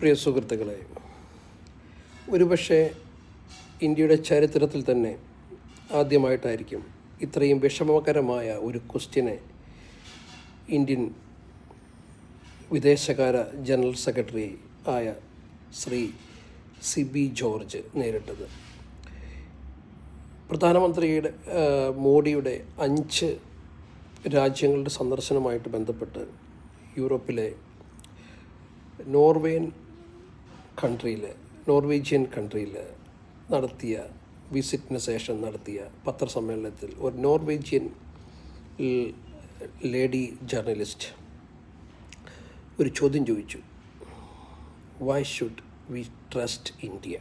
പ്രിയ സുഹൃത്തുക്കളെ, ഒരുപക്ഷെ ഇന്ത്യയുടെ ചരിത്രത്തിൽ തന്നെ ആദ്യമായിട്ടായിരിക്കും ഇത്രയും വിഷമകരമായ ഒരു ക്വസ്റ്റ്യനെ ഇന്ത്യൻ വിദേശകാര്യ ജനറൽ സെക്രട്ടറി ആയ ശ്രീ സിബി ജോർജ് നേരിട്ടത്. പ്രധാനമന്ത്രിയുടെ മോഡിയുടെ 5 രാജ്യങ്ങളുടെ സന്ദർശനവുമായിട്ട് ബന്ധപ്പെട്ട് യൂറോപ്പിലെ നോർവീജിയൻ കൺട്രിയിൽ നടത്തിയ വിസിറ്റിന് ശേഷം നടത്തിയ പത്രസമ്മേളനത്തിൽ ഒരു നോർവീജിയൻ ലേഡി ജേർണലിസ്റ്റ് ഒരു ചോദ്യം ചോദിച്ചു. Why should we trust India?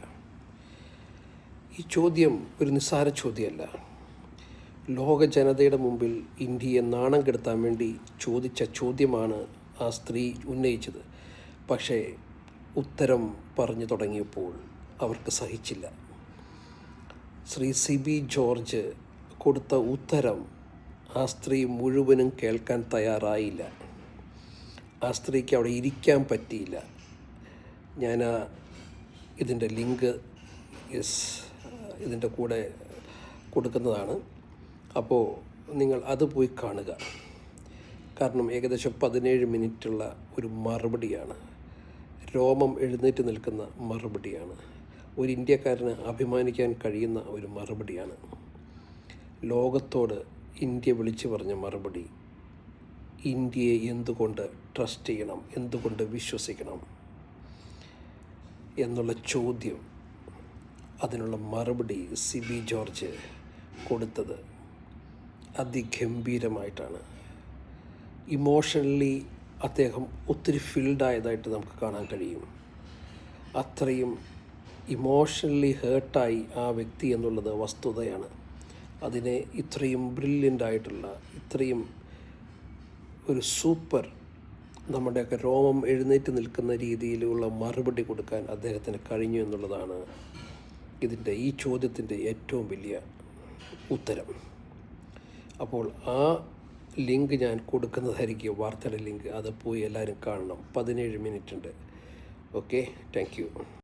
ഈ ചോദ്യം ഒരു നിസ്സാര ചോദ്യമല്ല. ലോക ജനതയുടെ മുമ്പിൽ ഇന്ത്യയെ നാണം കെടുത്താൻ വേണ്ടി ചോദിച്ച ചോദ്യമാണ് ആ സ്ത്രീ ഉന്നയിച്ചത്. പക്ഷേ ഉത്തരം പറഞ്ഞു തുടങ്ങിയപ്പോൾ അവർക്ക് സഹിച്ചില്ല. ശ്രീ സിബി ജോർജ് കൊടുത്ത ഉത്തരം ആ സ്ത്രീ മുഴുവനും കേൾക്കാൻ തയ്യാറായില്ല. ആ സ്ത്രീക്ക് അവിടെ ഇരിക്കാൻ പറ്റിയില്ല. ഞാൻ ഇതിൻ്റെ ലിങ്ക് ഇതിൻ്റെ കൂടെ കൊടുക്കുന്നതാണ്. അപ്പോൾ നിങ്ങൾ അത് പോയി കാണുക. കാരണം ഏകദേശം 17 മിനിറ്റുള്ള ഒരു മറുപടിയാണ്. രോമം എഴുന്നേറ്റ് നിൽക്കുന്ന മറുപടിയാണ്. ഒരു ഇന്ത്യക്കാരന് അഭിമാനിക്കാൻ കഴിയുന്ന ഒരു മറുപടിയാണ്. ലോകത്തോട് ഇന്ത്യ വിളിച്ചു പറഞ്ഞ മറുപടി. ഇന്ത്യയെ എന്തുകൊണ്ട് ട്രസ്റ്റ് ചെയ്യണം, എന്തുകൊണ്ട് വിശ്വസിക്കണം എന്നുള്ള ചോദ്യം, അതിനുള്ള മറുപടി സിബി ജോർജ് കൊടുത്തത് അതിഗംഭീരമായിട്ടാണ്. ഇമോഷണലി അദ്ദേഹം ഒത്തിരി ഫിൽഡായതായിട്ട് നമുക്ക് കാണാൻ കഴിയും. അത്രയും ഇമോഷണലി ഹേർട്ടായി ആ വ്യക്തി എന്നുള്ളത് വസ്തുതയാണ്. അതിനെ ഇത്രയും ബ്രില്യൻ്റായിട്ടുള്ള, ഇത്രയും ഒരു സൂപ്പർ, നമ്മുടെയൊക്കെ രോമം എഴുന്നേറ്റ് നിൽക്കുന്ന രീതിയിലുള്ള മറുപടി കൊടുക്കാൻ അദ്ദേഹത്തിന് കഴിഞ്ഞു എന്നുള്ളതാണ് ഈ ചോദ്യത്തിൻ്റെ ഏറ്റവും വലിയ ഉത്തരം. അപ്പോൾ ആ ലിങ്ക് ഞാൻ കൊടുക്കുന്നതായിരിക്കും, വാർത്തയുടെ ലിങ്ക്. അത് പോയി എല്ലാവരും കാണണം. 17 മിനിറ്റ് ഉണ്ട്. Okay, thank you.